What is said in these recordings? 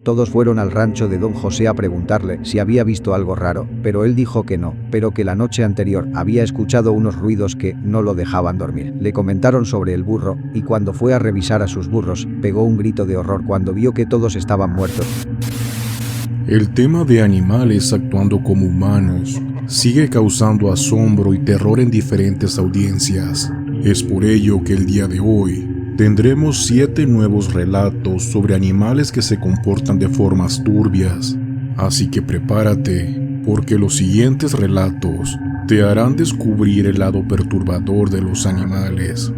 Todos fueron al rancho de don José a preguntarle si había visto algo raro, pero él dijo que no, pero que la noche anterior había escuchado unos ruidos que no lo dejaban dormir. Le comentaron sobre el burro, y cuando fue a revisar a sus burros, pegó un grito de horror cuando vio que todos estaban muertos. El tema de animales actuando como humanos sigue causando asombro y terror en diferentes audiencias. Es por ello que el día de hoy tendremos 7 nuevos relatos sobre animales que se comportan de formas turbias. Así que prepárate, porque los siguientes relatos te harán descubrir el lado perturbador de los animales.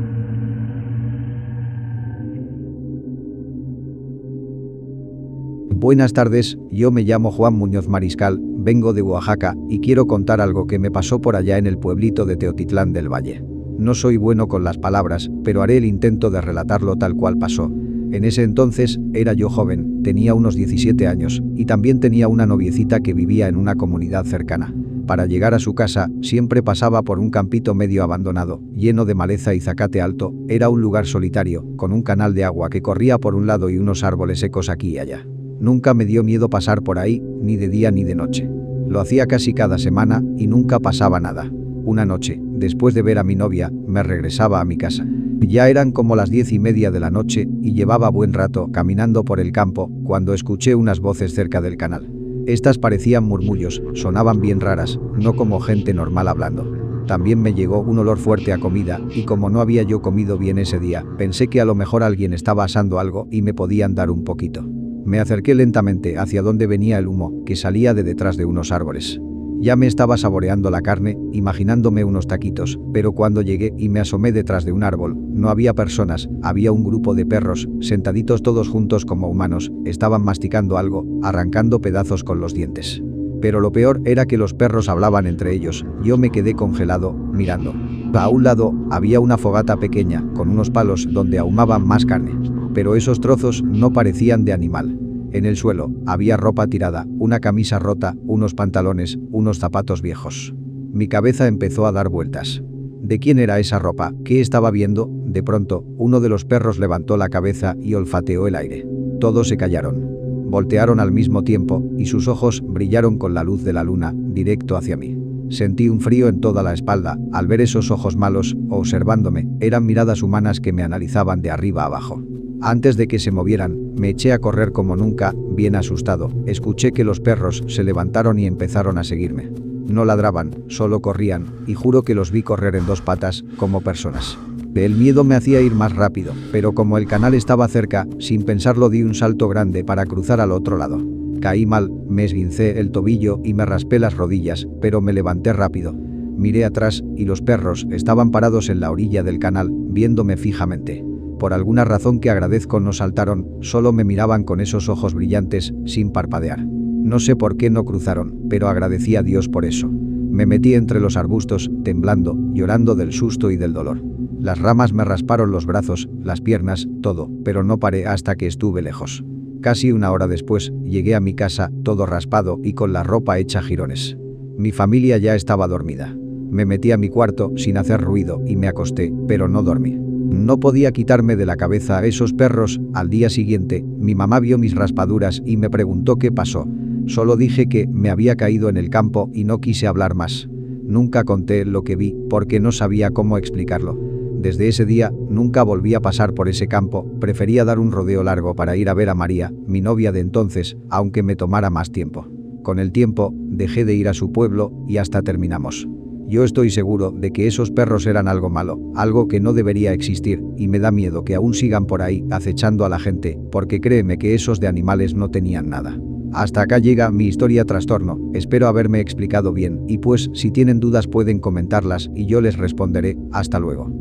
Buenas tardes, yo me llamo Juan Muñoz Mariscal, vengo de Oaxaca y quiero contar algo que me pasó por allá en el pueblito de Teotitlán del Valle. No soy bueno con las palabras, pero haré el intento de relatarlo tal cual pasó. En ese entonces, era yo joven, tenía unos 17 años, y también tenía una noviecita que vivía en una comunidad cercana. Para llegar a su casa, siempre pasaba por un campito medio abandonado, lleno de maleza y zacate alto. Era un lugar solitario, con un canal de agua que corría por un lado y unos árboles secos aquí y allá. Nunca me dio miedo pasar por ahí, ni de día ni de noche. Lo hacía casi cada semana y nunca pasaba nada. Una noche, después de ver a mi novia, me regresaba a mi casa. Ya eran como las 10:30 de la noche y llevaba buen rato caminando por el campo cuando escuché unas voces cerca del canal. Estas parecían murmullos, sonaban bien raras, no como gente normal hablando. También me llegó un olor fuerte a comida y como no había yo comido bien ese día, pensé que a lo mejor alguien estaba asando algo y me podían dar un poquito. Me acerqué lentamente hacia donde venía el humo, que salía de detrás de unos árboles. Ya me estaba saboreando la carne, imaginándome unos taquitos, pero cuando llegué y me asomé detrás de un árbol, no había personas, había un grupo de perros, sentaditos todos juntos como humanos, estaban masticando algo, arrancando pedazos con los dientes. Pero lo peor era que los perros hablaban entre ellos, yo me quedé congelado, mirando. A un lado, había una fogata pequeña, con unos palos donde ahumaban más carne. Pero esos trozos no parecían de animal. En el suelo, había ropa tirada, una camisa rota, unos pantalones, unos zapatos viejos. Mi cabeza empezó a dar vueltas. ¿De quién era esa ropa? ¿Qué estaba viendo? De pronto, uno de los perros levantó la cabeza y olfateó el aire. Todos se callaron. Voltearon al mismo tiempo, y sus ojos brillaron con la luz de la luna, directo hacia mí. Sentí un frío en toda la espalda, al ver esos ojos malos, observándome, eran miradas humanas que me analizaban de arriba a abajo. Antes de que se movieran, me eché a correr como nunca, bien asustado. Escuché que los perros se levantaron y empezaron a seguirme. No ladraban, solo corrían, y juro que los vi correr en 2 patas, como personas. El miedo me hacía ir más rápido, pero como el canal estaba cerca, sin pensarlo di un salto grande para cruzar al otro lado. Caí mal, me esguincé el tobillo y me raspé las rodillas, pero me levanté rápido. Miré atrás, y los perros estaban parados en la orilla del canal, viéndome fijamente. Por alguna razón que agradezco no saltaron, solo me miraban con esos ojos brillantes, sin parpadear. No sé por qué no cruzaron, pero agradecí a Dios por eso. Me metí entre los arbustos, temblando, llorando del susto y del dolor. Las ramas me rasparon los brazos, las piernas, todo, pero no paré hasta que estuve lejos. Casi una hora después, llegué a mi casa, todo raspado y con la ropa hecha jirones. Mi familia ya estaba dormida. Me metí a mi cuarto, sin hacer ruido, y me acosté, pero no dormí. No podía quitarme de la cabeza a esos perros. Al día siguiente, mi mamá vio mis raspaduras y me preguntó qué pasó. Solo dije que me había caído en el campo y no quise hablar más. Nunca conté lo que vi, porque no sabía cómo explicarlo. Desde ese día, nunca volví a pasar por ese campo, prefería dar un rodeo largo para ir a ver a María, mi novia de entonces, aunque me tomara más tiempo. Con el tiempo, dejé de ir a su pueblo y hasta terminamos. Yo estoy seguro de que esos perros eran algo malo, algo que no debería existir, y me da miedo que aún sigan por ahí acechando a la gente, porque créeme que esos de animales no tenían nada. Hasta acá llega mi historia trastorno, espero haberme explicado bien, y pues si tienen dudas pueden comentarlas y yo les responderé. Hasta luego.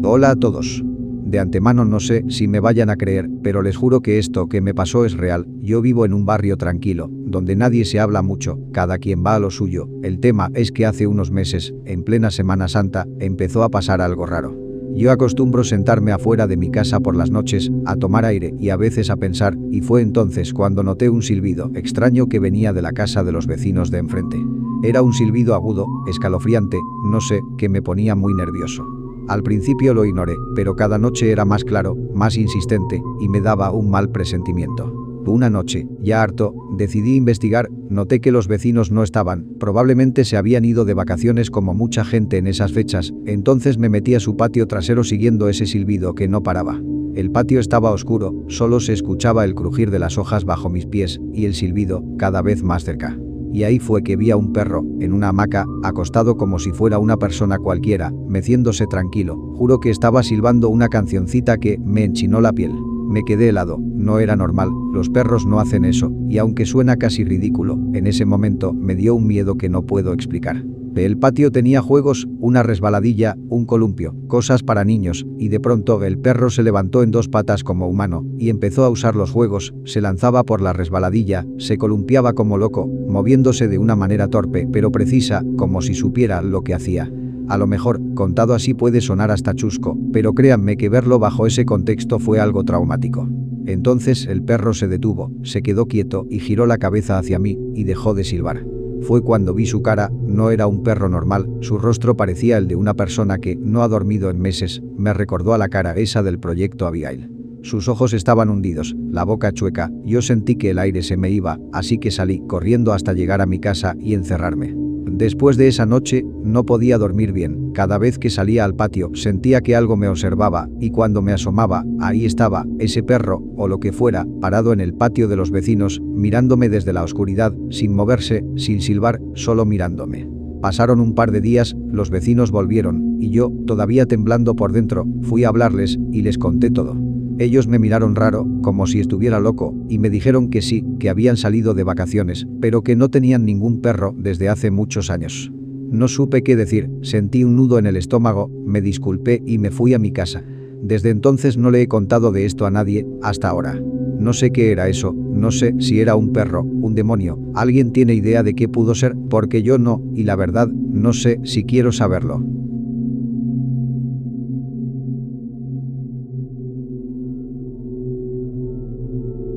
Hola a todos. De antemano no sé si me vayan a creer, pero les juro que esto que me pasó es real. Yo vivo en un barrio tranquilo, donde nadie se habla mucho, cada quien va a lo suyo. El tema es que hace unos meses, en plena Semana Santa, empezó a pasar algo raro. Yo acostumbro sentarme afuera de mi casa por las noches, a tomar aire y a veces a pensar, y fue entonces cuando noté un silbido extraño que venía de la casa de los vecinos de enfrente. Era un silbido agudo, escalofriante, no sé, que me ponía muy nervioso. Al principio lo ignoré, pero cada noche era más claro, más insistente, y me daba un mal presentimiento. Una noche, ya harto, decidí investigar, noté que los vecinos no estaban, probablemente se habían ido de vacaciones como mucha gente en esas fechas, entonces me metí a su patio trasero siguiendo ese silbido que no paraba. El patio estaba oscuro, solo se escuchaba el crujir de las hojas bajo mis pies y el silbido, cada vez más cerca. Y ahí fue que vi a un perro, en una hamaca, acostado como si fuera una persona cualquiera, meciéndose tranquilo. Juro que estaba silbando una cancioncita que me enchinó la piel. Me quedé helado, no era normal, los perros no hacen eso, y aunque suena casi ridículo, en ese momento me dio un miedo que no puedo explicar. El patio tenía juegos, una resbaladilla, un columpio, cosas para niños, y de pronto el perro se levantó en dos patas como humano, y empezó a usar los juegos, se lanzaba por la resbaladilla, se columpiaba como loco, moviéndose de una manera torpe pero precisa, como si supiera lo que hacía. A lo mejor, contado así puede sonar hasta chusco, pero créanme que verlo bajo ese contexto fue algo traumático. Entonces el perro se detuvo, se quedó quieto y giró la cabeza hacia mí y dejó de silbar. Fue cuando vi su cara, no era un perro normal, su rostro parecía el de una persona que no ha dormido en meses, me recordó a la cara esa del proyecto Abigail. Sus ojos estaban hundidos, la boca chueca, yo sentí que el aire se me iba, así que salí corriendo hasta llegar a mi casa y encerrarme. Después de esa noche, no podía dormir bien. Cada vez que salía al patio, sentía que algo me observaba, y cuando me asomaba, ahí estaba, ese perro, o lo que fuera, parado en el patio de los vecinos, mirándome desde la oscuridad, sin moverse, sin silbar, solo mirándome. Pasaron un par de días, los vecinos volvieron, y yo, todavía temblando por dentro, fui a hablarles, y les conté todo. Ellos me miraron raro, como si estuviera loco, y me dijeron que sí, que habían salido de vacaciones, pero que no tenían ningún perro desde hace muchos años. No supe qué decir, sentí un nudo en el estómago, me disculpé y me fui a mi casa. Desde entonces no le he contado de esto a nadie, hasta ahora. No sé qué era eso, no sé si era un perro, un demonio, ¿alguien tiene idea de qué pudo ser? Porque yo no, y la verdad, no sé si quiero saberlo.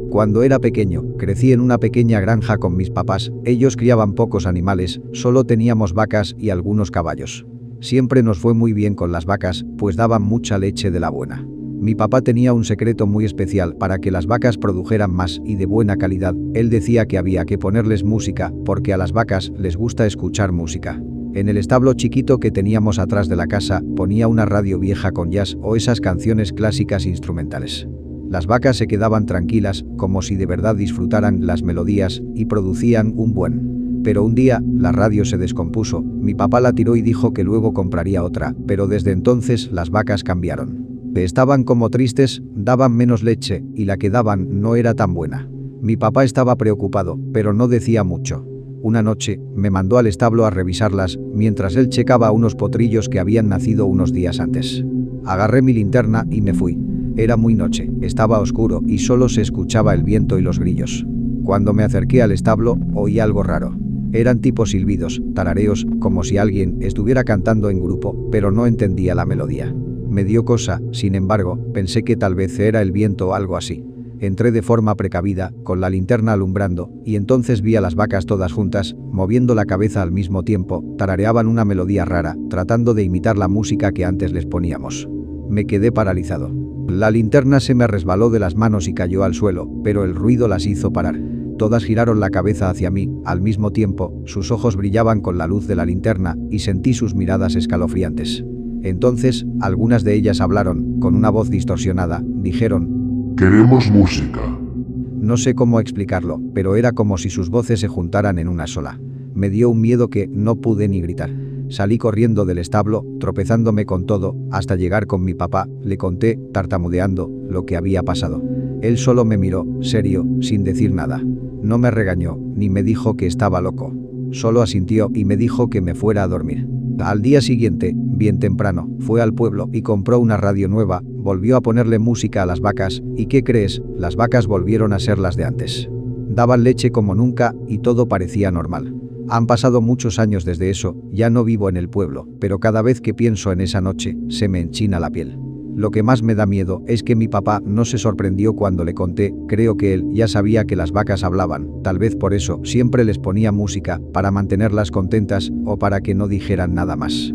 Cuando era pequeño, crecí en una pequeña granja con mis papás, ellos criaban pocos animales, solo teníamos vacas y algunos caballos. Siempre nos fue muy bien con las vacas, pues daban mucha leche de la buena. Mi papá tenía un secreto muy especial para que las vacas produjeran más y de buena calidad, él decía que había que ponerles música, porque a las vacas les gusta escuchar música. En el establo chiquito que teníamos atrás de la casa, ponía una radio vieja con jazz o esas canciones clásicas instrumentales. Las vacas se quedaban tranquilas, como si de verdad disfrutaran las melodías, y producían un buen. Pero un día, la radio se descompuso, mi papá la tiró y dijo que luego compraría otra, pero desde entonces las vacas cambiaron. Estaban como tristes, daban menos leche, y la que daban no era tan buena. Mi papá estaba preocupado, pero no decía mucho. Una noche, me mandó al establo a revisarlas, mientras él checaba unos potrillos que habían nacido unos días antes. Agarré mi linterna y me fui. Era muy noche, estaba oscuro y solo se escuchaba el viento y los grillos. Cuando me acerqué al establo, oí algo raro. Eran tipo silbidos, tarareos, como si alguien estuviera cantando en grupo, pero no entendía la melodía. Me dio cosa, sin embargo, pensé que tal vez era el viento o algo así. Entré de forma precavida, con la linterna alumbrando, y entonces vi a las vacas todas juntas, moviendo la cabeza al mismo tiempo, tarareaban una melodía rara, tratando de imitar la música que antes les poníamos. Me quedé paralizado. La linterna se me resbaló de las manos y cayó al suelo, pero el ruido las hizo parar. Todas giraron la cabeza hacia mí, al mismo tiempo, sus ojos brillaban con la luz de la linterna, y sentí sus miradas escalofriantes. Entonces, algunas de ellas hablaron, con una voz distorsionada, dijeron: «Queremos música». No sé cómo explicarlo, pero era como si sus voces se juntaran en una sola. Me dio un miedo que no pude ni gritar. Salí corriendo del establo, tropezándome con todo, hasta llegar con mi papá, le conté, tartamudeando, lo que había pasado. Él solo me miró, serio, sin decir nada. No me regañó, ni me dijo que estaba loco. Solo asintió y me dijo que me fuera a dormir. Al día siguiente, bien temprano, fue al pueblo y compró una radio nueva, volvió a ponerle música a las vacas, y ¿qué crees? Las vacas volvieron a ser las de antes. Daban leche como nunca, y todo parecía normal. Han pasado muchos años desde eso, ya no vivo en el pueblo, pero cada vez que pienso en esa noche, se me enchina la piel. Lo que más me da miedo es que mi papá no se sorprendió cuando le conté, creo que él ya sabía que las vacas hablaban, tal vez por eso siempre les ponía música, para mantenerlas contentas o para que no dijeran nada más.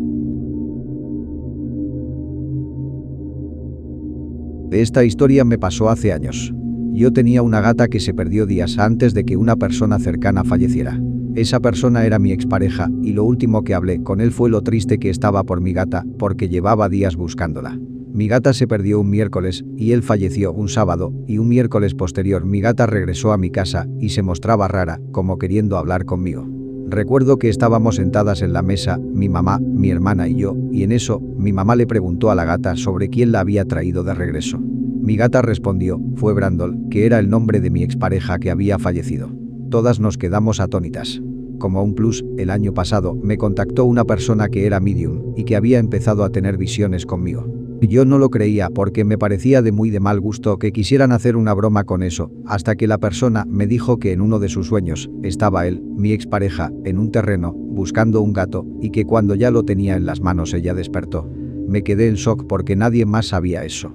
Esta historia me pasó hace años. Yo tenía una gata que se perdió días antes de que una persona cercana falleciera. Esa persona era mi expareja y lo último que hablé con él fue lo triste que estaba por mi gata porque llevaba días buscándola. Mi gata se perdió un miércoles y él falleció un sábado y un miércoles posterior mi gata regresó a mi casa y se mostraba rara, como queriendo hablar conmigo. Recuerdo que estábamos sentadas en la mesa, mi mamá, mi hermana y yo, y en eso, mi mamá le preguntó a la gata sobre quién la había traído de regreso. Mi gata respondió, fue Brandol, que era el nombre de mi expareja que había fallecido. Todas nos quedamos atónitas. Como un plus, el año pasado me contactó una persona que era medium y que había empezado a tener visiones conmigo. Yo no lo creía porque me parecía de muy de mal gusto que quisieran hacer una broma con eso, hasta que la persona me dijo que en uno de sus sueños estaba él, mi expareja, en un terreno, buscando un gato, y que cuando ya lo tenía en las manos ella despertó. Me quedé en shock porque nadie más sabía eso.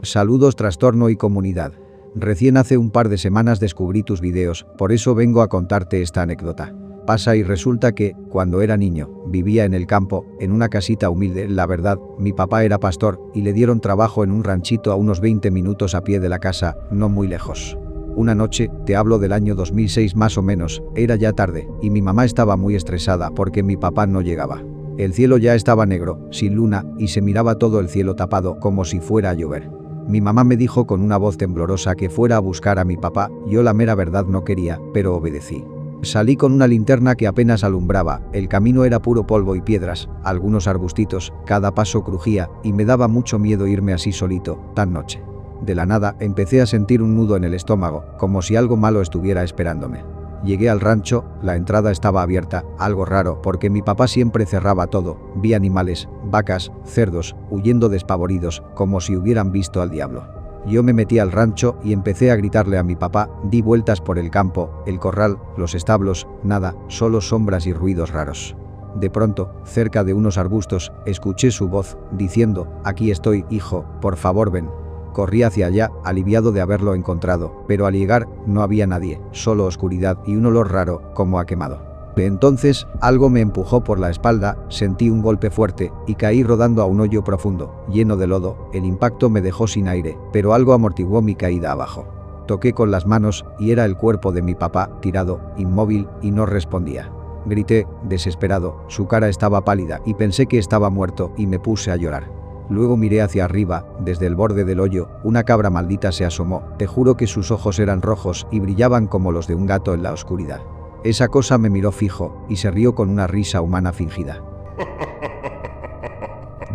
Saludos trastorno y comunidad. Recién hace un par de semanas descubrí tus videos, por eso vengo a contarte esta anécdota. Pasa y resulta que, cuando era niño, vivía en el campo, en una casita humilde, la verdad, mi papá era pastor y le dieron trabajo en un ranchito a unos 20 minutos a pie de la casa, no muy lejos. Una noche, te hablo del año 2006 más o menos, era ya tarde, y mi mamá estaba muy estresada porque mi papá no llegaba. El cielo ya estaba negro, sin luna, y se miraba todo el cielo tapado como si fuera a llover. Mi mamá me dijo con una voz temblorosa que fuera a buscar a mi papá, yo la mera verdad no quería, pero obedecí. Salí con una linterna que apenas alumbraba, el camino era puro polvo y piedras, algunos arbustitos, cada paso crujía, y me daba mucho miedo irme así solito, tan noche. De la nada, empecé a sentir un nudo en el estómago, como si algo malo estuviera esperándome. Llegué al rancho, la entrada estaba abierta, algo raro porque mi papá siempre cerraba todo, vi animales, vacas, cerdos, huyendo despavoridos, como si hubieran visto al diablo. Yo me metí al rancho y empecé a gritarle a mi papá, di vueltas por el campo, el corral, los establos, nada, solo sombras y ruidos raros. De pronto, cerca de unos arbustos, escuché su voz, diciendo, aquí estoy, hijo, por favor ven. Corrí hacia allá, aliviado de haberlo encontrado, pero al llegar, no había nadie, solo oscuridad y un olor raro, como a quemado. Entonces, algo me empujó por la espalda, sentí un golpe fuerte, y caí rodando a un hoyo profundo, lleno de lodo, el impacto me dejó sin aire, pero algo amortiguó mi caída abajo. Toqué con las manos, y era el cuerpo de mi papá, tirado, inmóvil, y no respondía. Grité, desesperado, su cara estaba pálida, y pensé que estaba muerto, y me puse a llorar. Luego miré hacia arriba, desde el borde del hoyo, una cabra maldita se asomó, te juro que sus ojos eran rojos y brillaban como los de un gato en la oscuridad. Esa cosa me miró fijo y se rió con una risa humana fingida.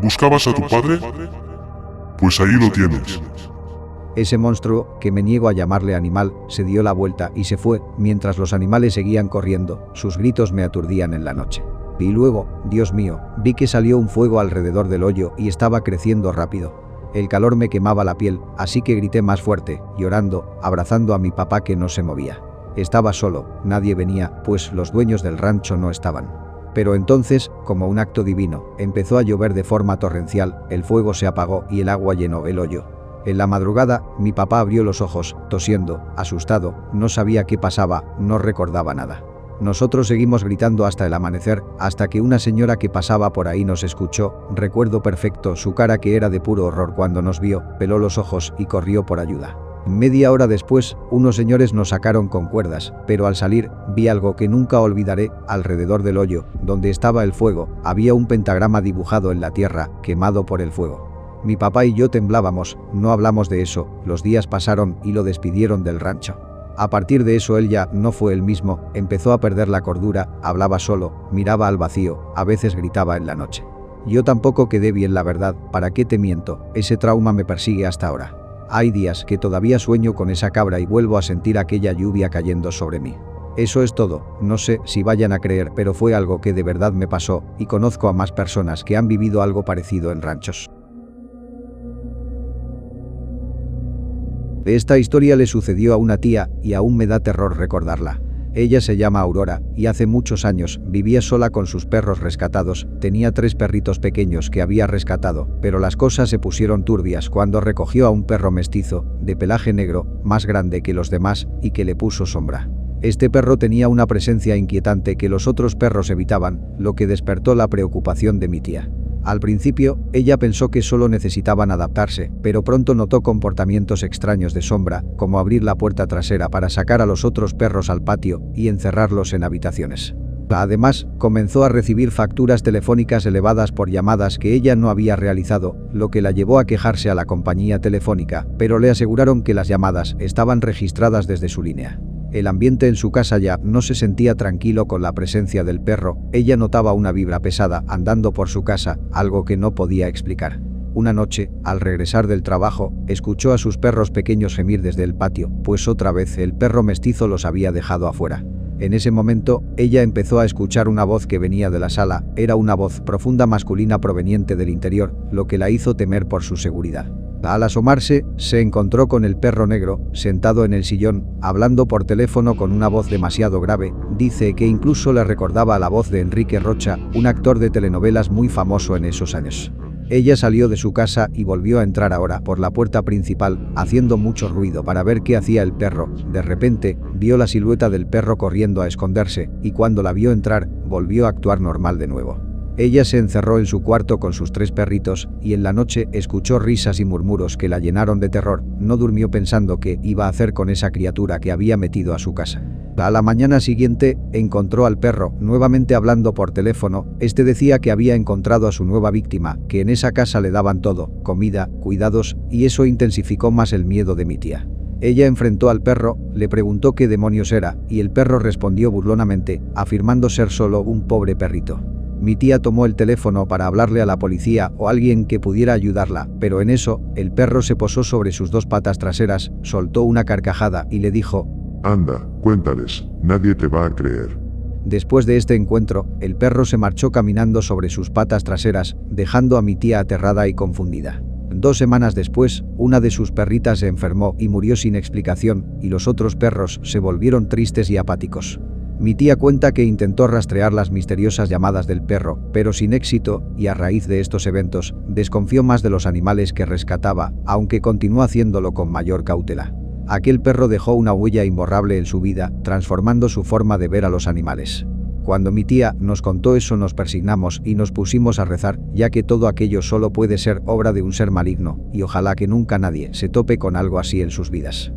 ¿Buscabas a tu padre? Pues ahí lo tienes. Ese monstruo, que me niego a llamarle animal, se dio la vuelta y se fue, mientras los animales seguían corriendo, sus gritos me aturdían en la noche. Y luego, Dios mío, vi que salió un fuego alrededor del hoyo y estaba creciendo rápido. El calor me quemaba la piel, así que grité más fuerte, llorando, abrazando a mi papá que no se movía. Estaba solo, nadie venía, pues los dueños del rancho no estaban. Pero entonces, como un acto divino, empezó a llover de forma torrencial, el fuego se apagó y el agua llenó el hoyo. En la madrugada, mi papá abrió los ojos, tosiendo, asustado, no sabía qué pasaba, no recordaba nada. Nosotros seguimos gritando hasta el amanecer, hasta que una señora que pasaba por ahí nos escuchó, recuerdo perfecto su cara que era de puro horror cuando nos vio, peló los ojos y corrió por ayuda. Media hora después, unos señores nos sacaron con cuerdas, pero al salir, vi algo que nunca olvidaré, alrededor del hoyo, donde estaba el fuego, había un pentagrama dibujado en la tierra, quemado por el fuego. Mi papá y yo temblábamos, no hablamos de eso, los días pasaron y lo despidieron del rancho. A partir de eso él ya no fue el mismo, empezó a perder la cordura, hablaba solo, miraba al vacío, a veces gritaba en la noche. Yo tampoco quedé bien la verdad, ¿para qué te miento? Ese trauma me persigue hasta ahora. Hay días que todavía sueño con esa cabra y vuelvo a sentir aquella lluvia cayendo sobre mí. Eso es todo, no sé si vayan a creer, pero fue algo que de verdad me pasó, y conozco a más personas que han vivido algo parecido en ranchos. Esta historia le sucedió a una tía y aún me da terror recordarla. Ella se llama Aurora y hace muchos años vivía sola con sus perros rescatados, tenía 3 perritos pequeños que había rescatado, pero las cosas se pusieron turbias cuando recogió a un perro mestizo, de pelaje negro, más grande que los demás y que le puso sombra. Este perro tenía una presencia inquietante que los otros perros evitaban, lo que despertó la preocupación de mi tía. Al principio, ella pensó que solo necesitaban adaptarse, pero pronto notó comportamientos extraños de Sombra, como abrir la puerta trasera para sacar a los otros perros al patio y encerrarlos en habitaciones. Además, comenzó a recibir facturas telefónicas elevadas por llamadas que ella no había realizado, lo que la llevó a quejarse a la compañía telefónica, pero le aseguraron que las llamadas estaban registradas desde su línea. El ambiente en su casa ya no se sentía tranquilo con la presencia del perro, ella notaba una vibra pesada andando por su casa, algo que no podía explicar. Una noche, al regresar del trabajo, escuchó a sus perros pequeños gemir desde el patio, pues otra vez el perro mestizo los había dejado afuera. En ese momento, ella empezó a escuchar una voz que venía de la sala, era una voz profunda masculina proveniente del interior, lo que la hizo temer por su seguridad. Al asomarse, se encontró con el perro negro, sentado en el sillón, hablando por teléfono con una voz demasiado grave, dice que incluso le recordaba a la voz de Enrique Rocha, un actor de telenovelas muy famoso en esos años. Ella salió de su casa y volvió a entrar ahora por la puerta principal, haciendo mucho ruido para ver qué hacía el perro. De repente, vio la silueta del perro corriendo a esconderse, y cuando la vio entrar, volvió a actuar normal de nuevo. Ella se encerró en su cuarto con sus 3 perritos, y en la noche escuchó risas y murmuros que la llenaron de terror. No durmió pensando qué iba a hacer con esa criatura que había metido a su casa. A la mañana siguiente, encontró al perro, nuevamente hablando por teléfono. Este decía que había encontrado a su nueva víctima, que en esa casa le daban todo, comida, cuidados, y eso intensificó más el miedo de mi tía. Ella enfrentó al perro, le preguntó qué demonios era, y el perro respondió burlonamente, afirmando ser solo un pobre perrito. Mi tía tomó el teléfono para hablarle a la policía o alguien que pudiera ayudarla, pero en eso, el perro se posó sobre sus 2 patas traseras, soltó una carcajada y le dijo: Anda, cuéntales, nadie te va a creer. Después de este encuentro, el perro se marchó caminando sobre sus patas traseras, dejando a mi tía aterrada y confundida. 2 semanas después, una de sus perritas se enfermó y murió sin explicación, y los otros perros se volvieron tristes y apáticos. Mi tía cuenta que intentó rastrear las misteriosas llamadas del perro, pero sin éxito, y a raíz de estos eventos, desconfió más de los animales que rescataba, aunque continuó haciéndolo con mayor cautela. Aquel perro dejó una huella imborrable en su vida, transformando su forma de ver a los animales. Cuando mi tía nos contó eso nos persignamos y nos pusimos a rezar, ya que todo aquello solo puede ser obra de un ser maligno, y ojalá que nunca nadie se tope con algo así en sus vidas.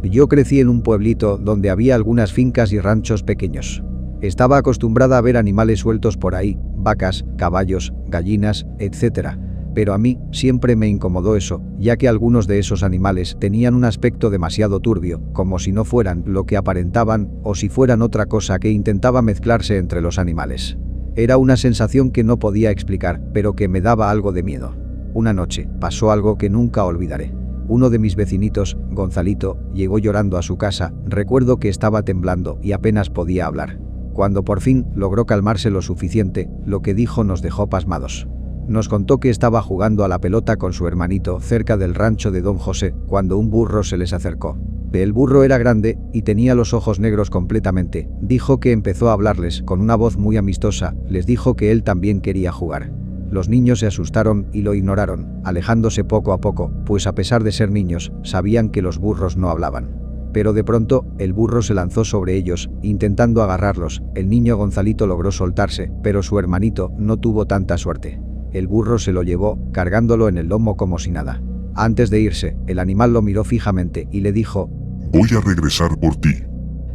Yo crecí en un pueblito donde había algunas fincas y ranchos pequeños. Estaba acostumbrada a ver animales sueltos por ahí, vacas, caballos, gallinas, etc. Pero a mí siempre me incomodó eso, ya que algunos de esos animales tenían un aspecto demasiado turbio, como si no fueran lo que aparentaban o si fueran otra cosa que intentaba mezclarse entre los animales. Era una sensación que no podía explicar, pero que me daba algo de miedo. Una noche, pasó algo que nunca olvidaré. Uno de mis vecinitos, Gonzalito, llegó llorando a su casa. Recuerdo que estaba temblando y apenas podía hablar. Cuando por fin logró calmarse lo suficiente, lo que dijo nos dejó pasmados. Nos contó que estaba jugando a la pelota con su hermanito cerca del rancho de Don José, cuando un burro se les acercó. El burro era grande y tenía los ojos negros completamente. Dijo que empezó a hablarles con una voz muy amistosa, les dijo que él también quería jugar. Los niños se asustaron y lo ignoraron, alejándose poco a poco, pues a pesar de ser niños, sabían que los burros no hablaban. Pero de pronto, el burro se lanzó sobre ellos, intentando agarrarlos. El niño Gonzalito logró soltarse, pero su hermanito no tuvo tanta suerte. El burro se lo llevó, cargándolo en el lomo como si nada. Antes de irse, el animal lo miró fijamente y le dijo: Voy a regresar por ti.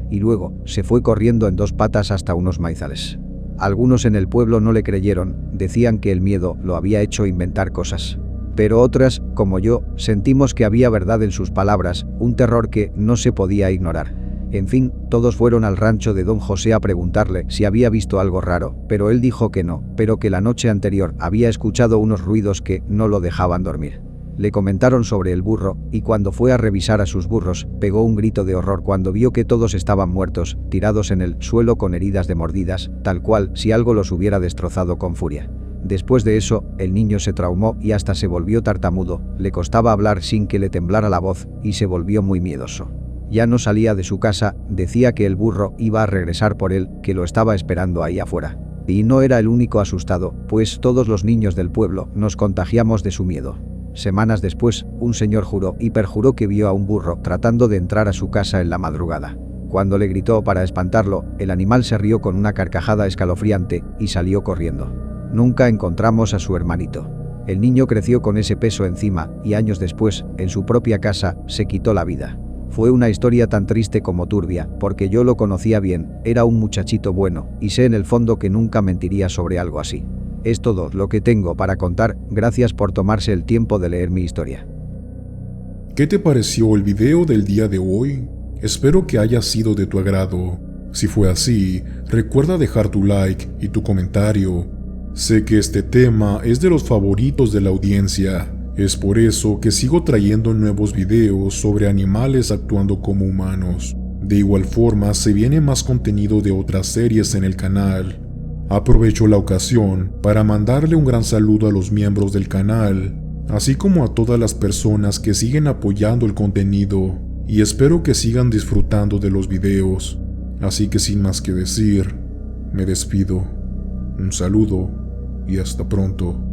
Y luego, se fue corriendo en 2 patas hasta unos maizales. Algunos en el pueblo no le creyeron, decían que el miedo lo había hecho inventar cosas. Pero otras, como yo, sentimos que había verdad en sus palabras, un terror que no se podía ignorar. En fin, todos fueron al rancho de Don José a preguntarle si había visto algo raro, pero él dijo que no, pero que la noche anterior había escuchado unos ruidos que no lo dejaban dormir. Le comentaron sobre el burro, y cuando fue a revisar a sus burros, pegó un grito de horror cuando vio que todos estaban muertos, tirados en el suelo con heridas de mordidas, tal cual si algo los hubiera destrozado con furia. Después de eso, el niño se traumó y hasta se volvió tartamudo, le costaba hablar sin que le temblara la voz, y se volvió muy miedoso. Ya no salía de su casa, decía que el burro iba a regresar por él, que lo estaba esperando ahí afuera. Y no era el único asustado, pues todos los niños del pueblo nos contagiamos de su miedo. Semanas después, un señor juró y perjuró que vio a un burro tratando de entrar a su casa en la madrugada. Cuando le gritó para espantarlo, el animal se rió con una carcajada escalofriante y salió corriendo. Nunca encontramos a su hermanito. El niño creció con ese peso encima y años después, en su propia casa, se quitó la vida. Fue una historia tan triste como turbia, porque yo lo conocía bien, era un muchachito bueno, y sé en el fondo que nunca mentiría sobre algo así. Es todo lo que tengo para contar, gracias por tomarse el tiempo de leer mi historia. ¿Qué te pareció el video del día de hoy? Espero que haya sido de tu agrado. Si fue así, recuerda dejar tu like y tu comentario. Sé que este tema es de los favoritos de la audiencia. Es por eso que sigo trayendo nuevos videos sobre animales actuando como humanos. De igual forma, se viene más contenido de otras series en el canal. Aprovecho la ocasión para mandarle un gran saludo a los miembros del canal, así como a todas las personas que siguen apoyando el contenido, y espero que sigan disfrutando de los videos. Así que sin más que decir, me despido. Un saludo y hasta pronto.